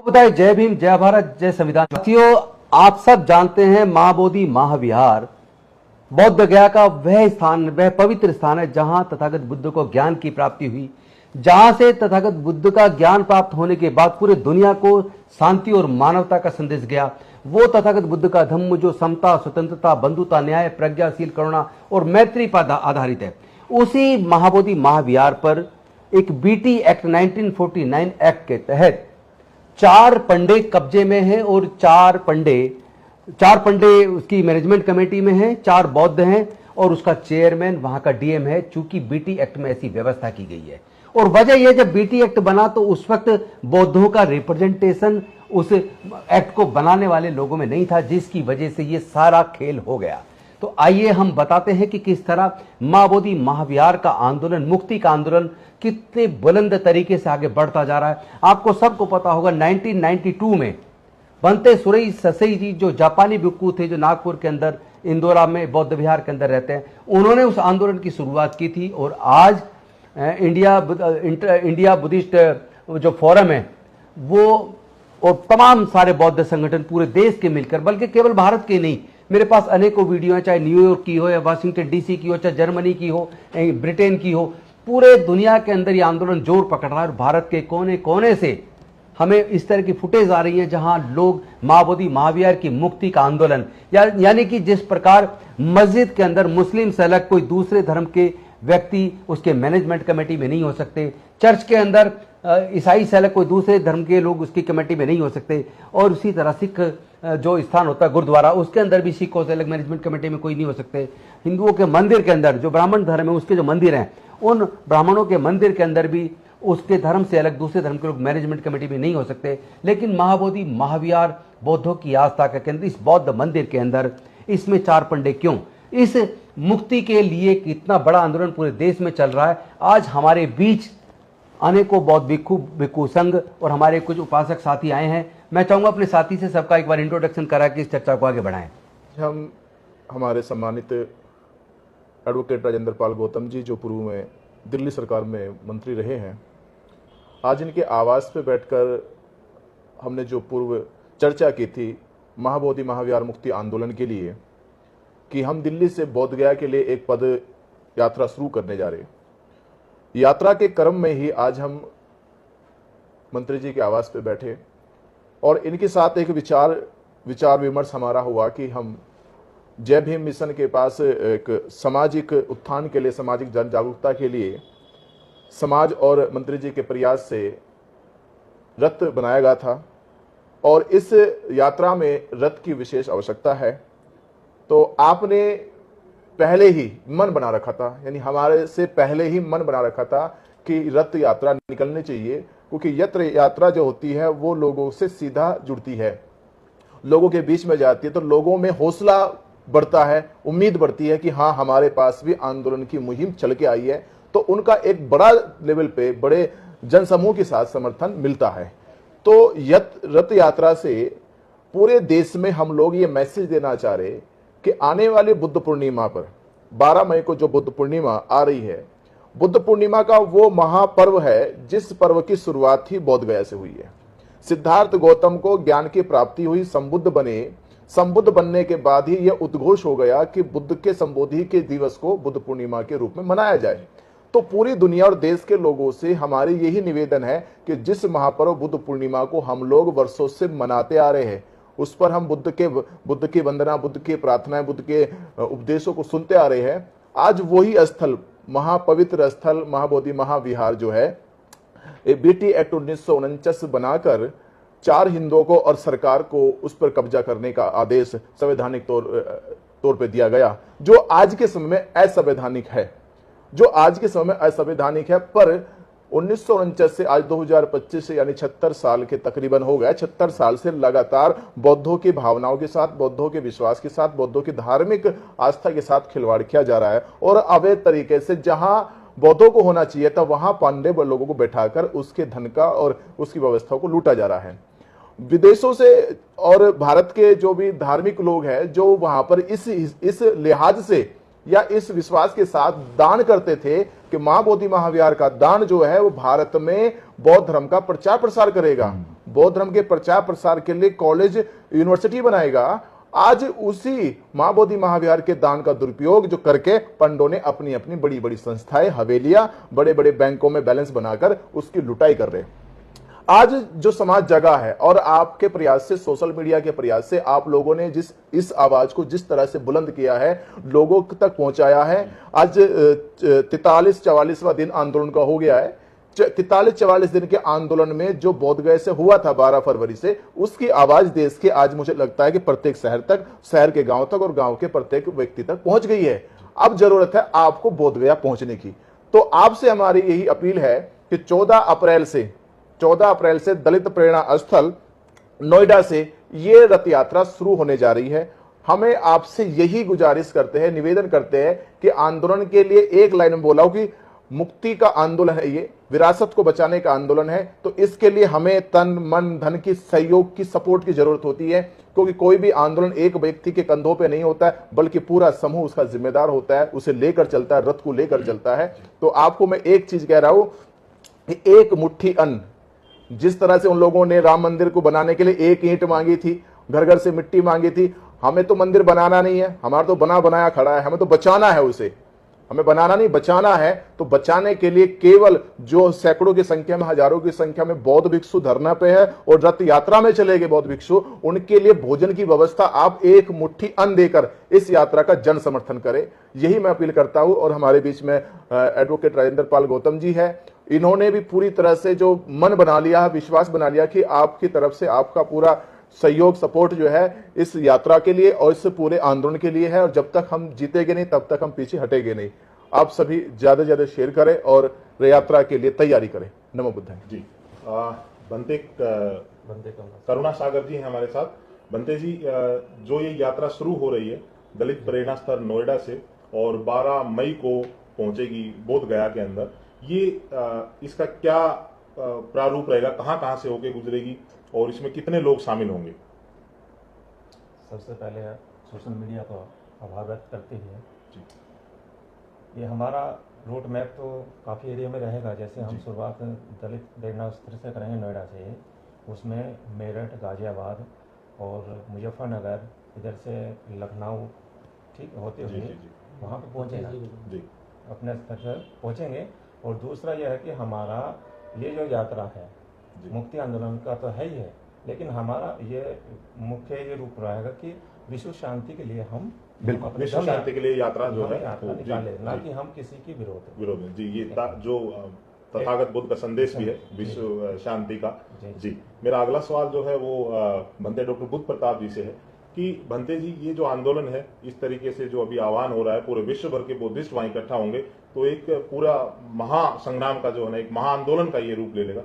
बताए जय भीम, जय भारत, जय संविधान। साथियों, आप सब जानते हैं महाबोधि महाविहार बौद्ध गया का वह स्थान, वह पवित्र स्थान है जहां तथागत बुद्ध को ज्ञान की प्राप्ति हुई, जहां से तथागत बुद्ध का ज्ञान प्राप्त होने के बाद पूरे दुनिया को शांति और मानवता का संदेश गया। वो तथागत बुद्ध का धम्म जो समता, स्वतंत्रता, बंधुता, न्याय, प्रज्ञाशील, करुणा और मैत्री पर आधारित है। उसी महाबोधि महाविहार पर एक बीटी एक्ट 1949 एक्ट के तहत 4 पंडे कब्जे में हैं और 4 पंडे उसकी मैनेजमेंट कमेटी में हैं, 4 बौद्ध हैं और उसका चेयरमैन वहां का डीएम है। चूंकि बीटी एक्ट में ऐसी व्यवस्था की गई है और वजह यह, जब बीटी एक्ट बना तो उस वक्त बौद्धों का रिप्रेजेंटेशन उस एक्ट को बनाने वाले लोगों में नहीं था, जिसकी वजह से यह सारा खेल हो गया। तो आइए हम बताते हैं कि किस तरह महाबोधि महाविहार का आंदोलन, मुक्ति का आंदोलन कितने बुलंद तरीके से आगे बढ़ता जा रहा है। आपको सबको पता होगा 1992 में बनते सुरई ससई जी, जो जापानी भिक्खु थे, जो नागपुर के अंदर इंदौरा में बौद्ध विहार के अंदर रहते हैं, उन्होंने उस आंदोलन की शुरुआत की थी। और आज इंडिया बुद्धिस्ट जो फोरम है वो और तमाम सारे बौद्ध संगठन पूरे देश के मिलकर, बल्कि केवल भारत के नहीं, मेरे पास अनेकों वीडियो हैं, चाहे न्यूयॉर्क की हो या वाशिंगटन डीसी की हो, चाहे जर्मनी की हो, ब्रिटेन की हो, पूरे दुनिया के अंदर ये आंदोलन जोर पकड़ रहा है। और भारत के कोने कोने से हमें इस तरह की फुटेज आ रही है जहां लोग महाबोधि महाविहार की मुक्ति का आंदोलन, यानी कि जिस प्रकार मस्जिद के अंदर मुस्लिम से अलग कोई दूसरे धर्म के व्यक्ति उसके मैनेजमेंट कमेटी में नहीं हो सकते, चर्च के अंदर ईसाई से अलग कोई दूसरे धर्म के लोग उसकी कमेटी में नहीं हो सकते, और उसी तरह सिख जो स्थान होता है गुरुद्वारा, उसके अंदर भी सिखों से अलग मैनेजमेंट कमेटी में कोई नहीं हो सकते। हिंदुओं के मंदिर के अंदर जो ब्राह्मण धर्म है उसके जो मंदिर हैं, उन ब्राह्मणों के मंदिर के अंदर भी उसके धर्म से अलग दूसरे धर्म के लोग मैनेजमेंट कमेटी में नहीं हो सकते। लेकिन महाबोधि महाविहार बौद्धों की आस्था का केंद्र, इस बौद्ध मंदिर के अंदर इसमें 4 पंडे क्यों? इस मुक्ति के लिए कितना बड़ा आंदोलन पूरे देश में चल रहा है। आज हमारे बीच अनेकों बौद्ध भिक्खु संघ और हमारे कुछ उपासक साथी आए हैं। मैं चाहूंगा अपने साथी से सबका एक बार इंट्रोडक्शन करा के इस चर्चा को आगे बढ़ाएं। हम हमारे सम्मानित एडवोकेट राजेंद्र पाल गौतम जी, जो पूर्व में दिल्ली सरकार में मंत्री रहे हैं, आज इनके आवास पे बैठकर हमने जो पूर्व चर्चा की थी महाबोधि महाविहार मुक्ति आंदोलन के लिए, कि हम दिल्ली से बोध गया के लिए एक पद यात्रा शुरू करने जा रहे हैं। यात्रा के क्रम में ही आज हम मंत्री जी के आवास पे बैठे और इनके साथ एक विचार विमर्श हमारा हुआ कि हम जय भीम मिशन के पास एक सामाजिक उत्थान के लिए, सामाजिक जन जागरूकता के लिए समाज और मंत्री जी के प्रयास से रथ बनाया गया था और इस यात्रा में रथ की विशेष आवश्यकता है। तो आपने पहले ही मन बना रखा था, यानी हमारे से पहले ही मन बना रखा था कि रथ यात्रा निकलनी चाहिए, क्योंकि यात्रा जो होती है वो लोगों से सीधा जुड़ती है, लोगों के बीच में जाती है, तो लोगों में हौसला बढ़ता है, उम्मीद बढ़ती है कि हाँ हमारे पास भी आंदोलन की मुहिम चल के आई है, तो उनका एक बड़ा लेवल पे बड़े जनसमूह के साथ समर्थन मिलता है। तो रथ यात्रा से पूरे देश में हम लोग ये मैसेज देना चाह रहे कि आने वाली बुद्ध पूर्णिमा पर 12 मई को जो बुद्ध पूर्णिमा आ रही है, बुद्ध पूर्णिमा का वो महापर्व है जिस पर्व की शुरुआत ही बोध गया से हुई है। सिद्धार्थ गौतम को ज्ञान की प्राप्ति हुई, संबुद्ध बनने के बाद ही यह उद्घोष हो गया कि बुद्ध के संबोधि के दिवस को बुद्ध पूर्णिमा के रूप में मनाया जाए। तो पूरी दुनिया और देश के लोगों से हमारी यही निवेदन है कि जिस महापर्व बुद्ध पूर्णिमा को हम लोग वर्षों से मनाते आ रहे हैं, उस पर हम बुद्ध की वंदना, बुद्ध की प्रार्थनाएं, बुद्ध के उपदेशों को सुनते आ रहे हैं। आज वही स्थल, महापवित्र स्थल महाबोधि महाविहार जो है, बीटी एक्ट 1949 बनाकर 4 हिंदुओं को और सरकार को उस पर कब्जा करने का आदेश संवैधानिक तौर पे दिया गया, जो आज के समय में असंवैधानिक है, पर 1949 से आज 2025 से यानी 76 साल के तकरीबन हो गए। 76 साल से लगातार बौद्धों की भावनाओं के साथ, बौद्धों के विश्वास के साथ, बौद्धों की धार्मिक आस्था के साथ खिलवाड़ किया जा रहा है और अवैध तरीके से जहां बौद्धों को होना चाहिए था वहां पांडे लोगों को बैठाकर उसके धन का और उसकी व्यवस्था को लूटा जा रहा है। विदेशों से और भारत के जो भी धार्मिक लोग हैं, जो वहां पर इस लिहाज से या इस विश्वास के साथ दान करते थे कि महाबोधि महाविहार का दान जो है वो भारत में बौद्ध धर्म का प्रचार प्रसार करेगा, बौद्ध धर्म के प्रचार प्रसार के लिए कॉलेज यूनिवर्सिटी बनाएगा। आज उसी मां बोधि महाविहार के दान का दुरुपयोग जो करके पंडों ने अपनी अपनी बड़ी बड़ी संस्थाएं, हवेलियां, बड़े बड़े बैंकों में बैलेंस बनाकर उसकी लुटाई कर रहे हैं। आज जो समाज जगा है और आपके प्रयास से, सोशल मीडिया के प्रयास से आप लोगों ने इस आवाज को जिस तरह से बुलंद किया है, लोगों तक पहुंचाया है। आज 43-44वां दिन आंदोलन का हो गया है। 43-44 दिन के आंदोलन में जो बोधगया से हुआ था 12 फरवरी से, उसकी आवाज देश के आज मुझे लगता है कि प्रत्येक शहर तक, शहर के गांव तक और गांव के प्रत्येक व्यक्ति तक पहुंच गई है। अब जरूरत है आपको बोधगया पहुंचने की। तो आपसे हमारी यही अपील है कि 14 अप्रैल से दलित प्रेरणा स्थल नोएडा से ये रथ यात्रा शुरू होने जा रही है। हमें आपसे यही गुजारिश करते हैं, निवेदन करते हैं कि आंदोलन के लिए एक लाइन में बोला हो कि मुक्ति का आंदोलन है, ये विरासत को बचाने का आंदोलन है। तो इसके लिए हमें तन मन धन की सहयोग की, सपोर्ट की जरूरत होती है, क्योंकि कोई भी आंदोलन एक व्यक्ति के कंधों पे नहीं होता है, बल्कि पूरा समूह उसका जिम्मेदार होता है, उसे लेकर चलता है, रथ को लेकर चलता है। तो आपको मैं एक चीज कह रहा हूं कि एक मुट्ठी अन्न, जिस तरह से उन लोगों ने राम मंदिर को बनाने के लिए एक ईंट मांगी थी, घर घर से मिट्टी मांगी थी, हमें तो मंदिर बनाना नहीं है, हमारा तो बना बनाया खड़ा है, हमें तो बचाना है उसे, हमें बनाना नहीं बचाना है। तो बचाने के लिए केवल जो सैकड़ों की संख्या में, हजारों की संख्या में बौद्ध भिक्षु धरना पे है और रथ यात्रा में चले गए बौद्ध भिक्षु, उनके लिए भोजन की व्यवस्था आप एक मुट्ठी अन्न देकर इस यात्रा का जन समर्थन करें, यही मैं अपील करता हूं। और हमारे बीच में एडवोकेट राजेंद्र पाल गौतम जी है, इन्होंने भी पूरी तरह से जो मन बना लिया, विश्वास बना लिया कि आपकी तरफ से आपका पूरा सहयोग, सपोर्ट जो है इस यात्रा के लिए और इस पूरे आंदोलन के लिए है। और जब तक हम जीतेंगे नहीं तब तक हम पीछे हटेंगे नहीं। आप सभी ज्यादा से ज्यादा शेयर करें और यात्रा के लिए तैयारी करें। नमो बुद्धाय जी। बंते करुणा सागर जी हैं हमारे साथ। बंते जी, जो ये यात्रा शुरू हो रही है दलित प्रेरणा स्थल नोएडा से और 12 मई को पहुंचेगी बोधगया के अंदर, ये इसका क्या प्रारूप रहेगा, कहां कहां से होके गुजरेगी और इसमें कितने लोग शामिल होंगे? सबसे पहले सोशल मीडिया को आभार व्यक्त करते हुए, ये हमारा रूट मैप तो काफ़ी एरिया में रहेगा। जैसे हम शुरुआत दलित प्रेरणा स्थल से करेंगे नोएडा से, उसमें मेरठ, गाजियाबाद और मुजफ्फरनगर, इधर से लखनऊ ठीक होते हुए वहाँ पे पहुँचेगा, अपने स्तर पर पहुँचेंगे। और दूसरा यह है कि हमारा ये जो यात्रा है मुक्ति आंदोलन का तो है ही है, लेकिन हमारा ये मुख्य ये रूप रहेगा कि विश्व शांति के लिए हम बिल्कुल विश्व शांति के लिए यात्रा जो है यात्रा निकाले, ना कि हम किसी की विरोध में जी। ये जो तथागत बुद्ध का संदेश भी है विश्व शांति का जी। मेरा अगला सवाल जो है वो भंते डॉक्टर बुद्ध प्रताप जी से है कि भंते जी, ये जो आंदोलन है इस तरीके से जो अभी आह्वान हो रहा है, पूरे विश्व भर के बुद्धिस्ट वहां इकट्ठा होंगे, तो एक पूरा महासंग्राम का जो है ना, एक महाआंदोलन का ये रूप ले लेगा।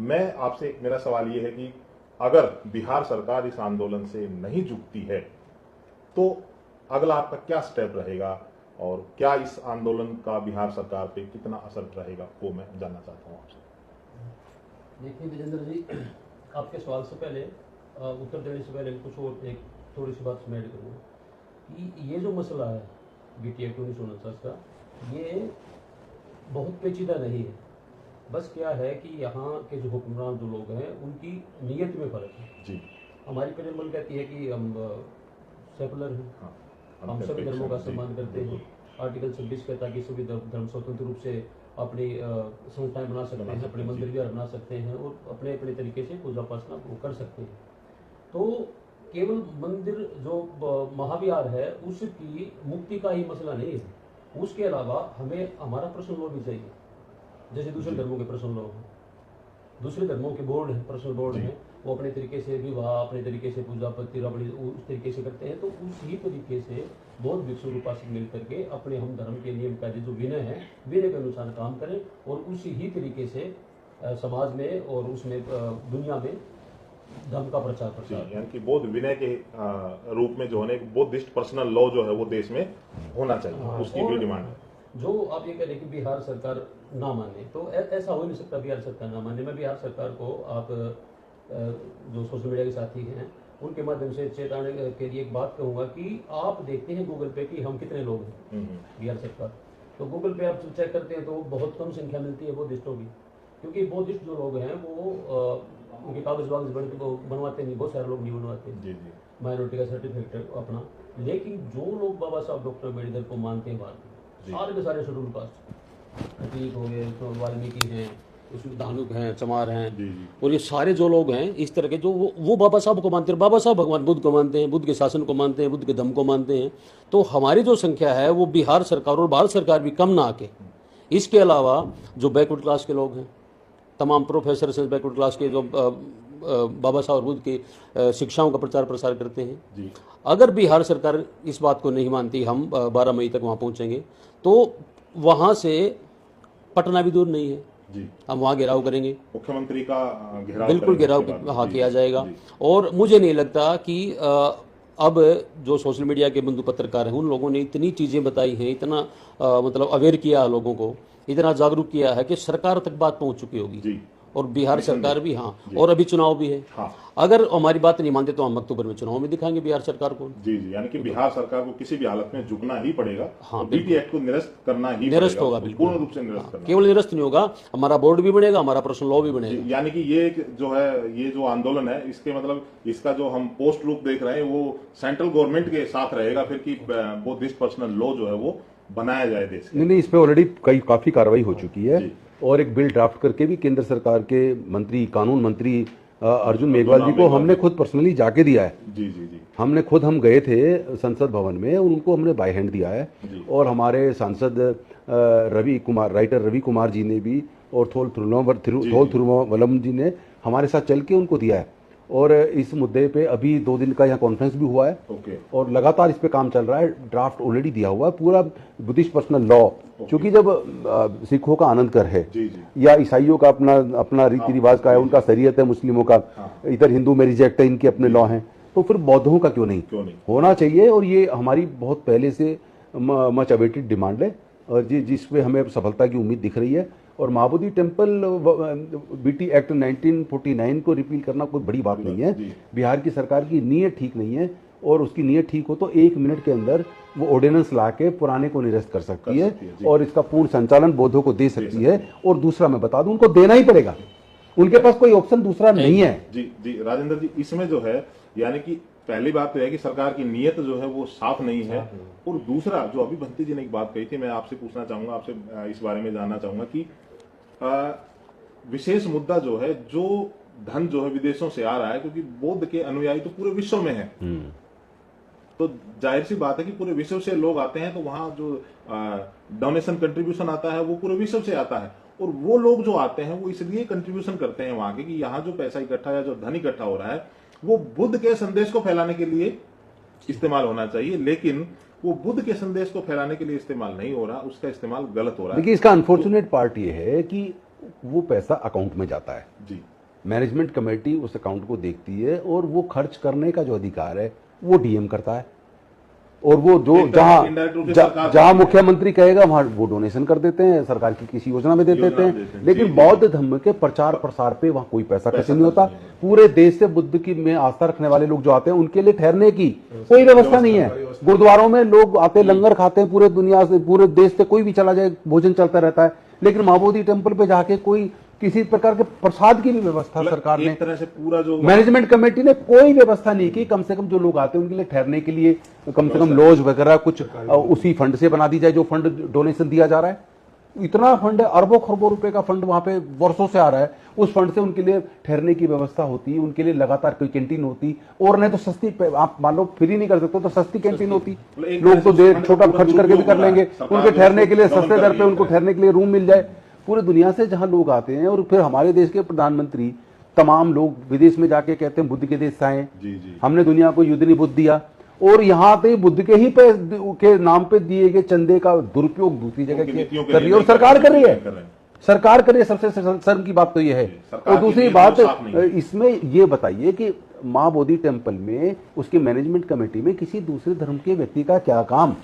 मैं आपसे, मेरा सवाल ये है कि अगर बिहार सरकार इस आंदोलन से नहीं जुटती है तो अगला आपका क्या स्टेप रहेगा और क्या इस आंदोलन का बिहार सरकार पे कितना असर रहेगा, वो मैं जानना चाहता हूँ आपसे। देखिए विजेंद्र जी, आपके सवाल से पहले उत्तर देने से पहले कुछ और एक थोड़ी सी बात ऐड करूँगा कि ये जो मसला है BT एक्ट 1949 का, ये बहुत पेचीदा नहीं है। बस क्या है कि यहाँ के जो हुक्मरान जो लोग हैं उनकी नीयत में फर्क है जी। हमारी प्रेमबल कहती है कि हम सेकुलर हैं, हम सभी धर्मों का सम्मान करते हैं। आर्टिकल 26 कहता है कि सभी धर्म स्वतंत्र रूप से अपनी संस्थाएं बना सकते हैं, अपने मंदिर भी बना सकते हैं और अपने अपने तरीके से पूजा उपासना कर सकते हैं। तो केवल मंदिर जो महाविहार है उसकी मुक्ति का ही मसला नहीं है, उसके अलावा हमें हमारा पर्सनल लॉ भी चाहिए, जैसे दूसरे धर्मों के पर्सनल लॉ हैं, दूसरे धर्मों के बोर्ड हैं, पर्सनल बोर्ड हैं, वो अपने तरीके से विवाह, अपने तरीके से पूजा पत्ती रावड़ी उस तरीके से करते हैं। तो उसी तरीके से बौद्ध भिक्षु उपासक मिल करके अपने हम धर्म के नियम कायदे जो विनय है, विनय के अनुसार काम करें और उसी ही तरीके से समाज में और उसमें दुनिया में धर्म का प्रचार प्रसार, यानी कि बौद्ध विनय के रूप में जो है एक बौद्धिस्ट पर्सनल लॉ जो है वो देश में होना चाहिए, उसकी भी डिमांड है। जो आप ये कह रहे हैं कि बिहार सरकार ना माने, तो ऐसा हो नहीं सकता बिहार सरकार ना माने। मैं बिहार सरकार को, आप जो सोशल मीडिया के साथी हैं उनके माध्यम से चेताने के लिए एक बात कहूँगा कि आप देखते हैं गूगल पे कि हम कितने लोग हैं बिहार सरकार, तो गूगल पे आप चेक करते हैं तो बहुत कम संख्या मिलती है बौद्धिस्टों की, क्योंकि बौद्धिस्ट जो लोग हैं वो उनके कागज वागज बनवाते नहीं, बहुत सारे लोग नहीं बनवाते, जी जी माइनॉरिटी का सर्टिफिकेट अपना। लेकिन जो लोग बाबा साहब डॉक्टर अम्बेडकर को मानते हैं भारत में, सारे के सारे शेड्यूल कास्ट, प्रतीक हो गए, तो वाल्मीकि हैं, उसमें धानुक हैं, चमार हैं, जी जी और ये सारे जो लोग हैं इस तरह के जो वो बाबा साहब को मानते हैं, बाबा साहब भगवान बुद्ध को मानते हैं, बुद्ध के शासन को मानते हैं, बुद्ध के धम्म को मानते हैं। तो हमारी जो संख्या है वो बिहार सरकार और भारत सरकार भी कम ना आके, इसके अलावा जो बैकवर्ड क्लास के लोग हैं, तमाम प्रोफेसर से बैकवर्ड क्लास के जो बाबा साहब और बुद्ध की शिक्षाओं का प्रचार प्रसार करते हैं, जी अगर बिहार सरकार इस बात को नहीं मानती, हम 12 मई तक वहाँ पहुँचेंगे, तो वहाँ से पटना भी दूर नहीं है, जी हम वहाँ घेराव करेंगे, मुख्यमंत्री का घेराव बिल्कुल करेंगे घेराव इसके बाद। हाँ जी, किया जाएगा। जी, और मुझे नहीं लगता कि अब जो सोशल मीडिया के बंधु पत्रकार हैं उन लोगों ने इतनी चीज़ें बताई हैं, इतना मतलब अवेयर किया है लोगों को, इतना जागरूक किया है कि सरकार तक बात पहुंच चुकी होगी। जी और बिहार सरकार भी, हाँ, और अभी चुनाव भी है, हाँ अगर हमारी बात नहीं मानते तो हम अक्टूबर में चुनाव में दिखाएंगे बिहार सरकार को। जी जी, यानी कि बिहार सरकार को किसी भी हालत में झुकना ही पड़ेगा, हाँ, बीटी एक्ट को निरस्त करना ही निरस्त पड़ेगा, होगा, उसको बिल्कुल। पूर्ण रूप से निरस्त करना। केवल निरस्त नहीं होगा, हमारा बोर्ड भी बनेगा, हमारा पर्सनल लॉ भी बनेगा। यानी कि ये जो है, ये जो आंदोलन है, इसके मतलब इसका जो हम पोस्ट रूप देख रहे हैं वो सेंट्रल गवर्नमेंट के साथ रहेगा फिर कि बुद्धिस्ट पर्सनल लॉ जो है वो बनाया जाए देश के। नहीं, इस पे ऑलरेडी काफी कार्रवाई हो चुकी है जी। और एक बिल ड्राफ्ट करके भी केंद्र सरकार के मंत्री, कानून मंत्री अर्जुन मेघवाल जी को हमने खुद पर्सनली जाके दिया है। जी जी जी हमने खुद, हम गए थे संसद भवन में, उनको हमने बाय हैंड दिया है। जी। और हमारे सांसद रवि कुमार, राइटर रवि कुमार जी ने भी, और थोल थिरुवल्लम जी ने हमारे साथ चल के उनको दिया है। और इस मुद्दे पे अभी 2 दिन का यहाँ कॉन्फ्रेंस भी हुआ है ओके और लगातार इस पे काम चल रहा है। ड्राफ्ट ऑलरेडी दिया हुआ है, पूरा बुद्धिस्ट पर्सनल लॉ, क्योंकि जब सिखों का आनंद कर है जी जी या ईसाइयों का अपना रीति रिवाज का है, उनका शरीयत है, मुस्लिमों का इधर हिंदू मैरिज एक्ट है, इनके अपने लॉ हैं, तो फिर बौद्धों का क्यों नहीं होना चाहिए। और ये हमारी बहुत पहले से मच अवेटेड डिमांड है और जिस पे हमें सफलता की उम्मीद दिख रही है। और महाबोधि टेम्पल बीटी एक्ट 1949 को रिपील करना कोई बड़ी बात नहीं है। बिहार की सरकार की नीयत ठीक नहीं है, और उसकी नीयत ठीक हो तो 1 मिनट के अंदर वो ऑर्डिनेंस ला के पुराने को निरस्त कर सकती है और इसका पूर्ण संचालन बौद्धों को दे सकती है। और दूसरा मैं बता दूं, उनको देना ही पड़ेगा, उनके पास कोई ऑप्शन दूसरा नहीं है। जी जी राजेंद्र जी, इसमें जो है यानी कि पहली बात तो है कि सरकार की नीयत जो है वो साफ नहीं है। और दूसरा, जो अभी बंटी जी ने एक बात कही थी, मैं आपसे पूछना चाहूंगा, आपसे इस बारे में जानना चाहूंगा कि विशेष मुद्दा जो है, जो धन जो है विदेशों से आ रहा है, क्योंकि बौद्ध के अनुयायी तो पूरे विश्व में है, तो जाहिर सी बात है कि पूरे विश्व से लोग आते हैं, तो वहां जो डोनेशन कंट्रीब्यूशन आता है वो पूरे विश्व से आता है। और वो लोग जो आते हैं वो इसलिए कंट्रीब्यूशन करते हैं वहां के कि यहाँ जो पैसा इकट्ठा या जो धन इकट्ठा हो रहा है वो बुद्ध के संदेश को फैलाने के लिए इस्तेमाल होना चाहिए, लेकिन वो बुद्ध के संदेश को फैलाने के लिए इस्तेमाल नहीं हो रहा, उसका इस्तेमाल गलत हो रहा है। देखिए, इसका अनफॉर्चुनेट पार्ट ये है कि वो पैसा अकाउंट में जाता है जी, मैनेजमेंट कमेटी उस अकाउंट को देखती है और वो खर्च करने का जो अधिकार है वो डीएम करता है। और वो जो जहां मुख्यमंत्री कहेगा वहां वो डोनेशन कर देते हैं, सरकार की किसी योजना में दे देते हैं। लेकिन बौद्ध धर्म के प्रचार प्रसार पे वहां कोई पैसा खर्च नहीं होता। पूरे देश से बुद्ध की में आस्था रखने वाले लोग जो आते हैं उनके लिए ठहरने की कोई व्यवस्था नहीं है। गुरुद्वारों में लोग आते, लंगर खाते हैं, पूरे दुनिया से, पूरे देश से कोई भी चला जाए, भोजन चलता रहता है। लेकिन महाबोधि टेम्पल पे जाके कोई किसी प्रकार के प्रसाद की भी व्यवस्था सरकार ने, एक तरह से पूरा जो मैनेजमेंट कमेटी ने कोई व्यवस्था नहीं की। कम से कम जो लोग आते हैं उनके लिए ठहरने के लिए कम से कम लॉज वगैरह कुछ उसी फंड से बना दी जाए जो फंड डोनेशन दिया जा रहा है। इतना फंड है, अरबों खरबों रुपए का फंड वहां पे वर्षों से आ रहा है। उस फंड से उनके लिए ठहरने की व्यवस्था होती, उनके लिए लगातार कोई कैंटीन होती, और नहीं तो सस्ती, आप मान लो फ्री नहीं कर सकते तो सस्ती कैंटीन होती, लोग तो देर छोटा खर्च करके भी कर लेंगे। उनके ठहरने के लिए सस्ते दर पे उनको ठहरने के लिए रूम मिल जाए। पूरे दुनिया से जहां लोग आते हैं, और फिर हमारे देश के प्रधानमंत्री तमाम लोग विदेश में जाके कहते हैं बुद्ध के देश से आए, हमने दुनिया को युद्ध नहीं बुद्ध दिया, और यहाँ पे बुद्ध के ही के नाम पे दिए गए चंदे का दुरुपयोग दूसरी जगह कर रही है। और सरकार कर रही है, सरकार कर रही है। सबसे शर्म की बात तो ये है। और दूसरी बात, इसमें ये बताइए कि माँ बोधि टेम्पल में उसके मैनेजमेंट कमेटी में किसी दूसरे धर्म के व्यक्ति का क्या काम?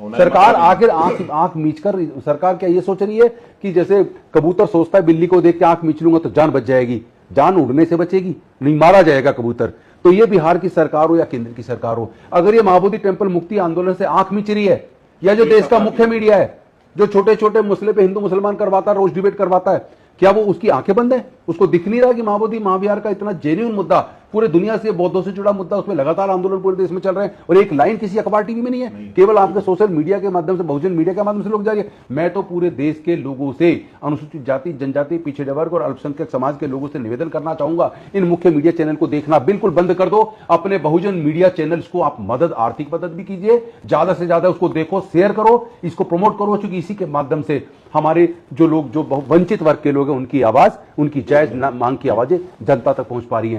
सरकार आखिर आंख मीच कर, सरकार क्या ये सोच रही है कि जैसे कबूतर सोचता है बिल्ली को देख के आंख मीच लूंगा तो जान बच जाएगी? जान उड़ने से बचेगी नहीं, मारा जाएगा कबूतर। तो ये बिहार की सरकार हो या केंद्र की सरकार हो, अगर ये महाबोधि टेम्पल मुक्ति आंदोलन से आंख मीच रही है, या जो देश का मुख्य मीडिया है जो छोटे छोटे मसले पे हिंदू मुसलमान करवाता है, रोज डिबेट करवाता है, क्या वो उसकी आंखें बंद है? उसको दिख नहीं रहा कि महाबोधि महाविहार का इतना जेन्युइन मुद्दा, पूरे दुनिया से बौद्धों से जुड़ा मुद्दा, उसमें लगातार आंदोलन पूरे देश में चल रहे हैं और एक लाइन किसी अखबार टीवी में नहीं है, केवल आपके सोशल मीडिया के माध्यम से, बहुजन मीडिया के माध्यम से लोग जा रही है। मैं तो पूरे देश के लोगों से, अनुसूचित जाति, जनजाति, पिछड़े वर्ग और अल्पसंख्यक समाज के लोगों से निवेदन करना चाहूंगा, इन मुख्य मीडिया चैनल को देखना बिल्कुल बंद कर दो। अपने बहुजन मीडिया चैनल्स को आप मदद, आर्थिक मदद भी कीजिए, ज्यादा से ज्यादा उसको देखो, शेयर करो, इसको प्रमोट करो, क्योंकि इसी के माध्यम से हमारे जो लोग, जो वंचित वर्ग के लोग हैं, उनकी आवाज, उनकी जायज मांग की आवाजें जनता तक पहुंच पा रही है।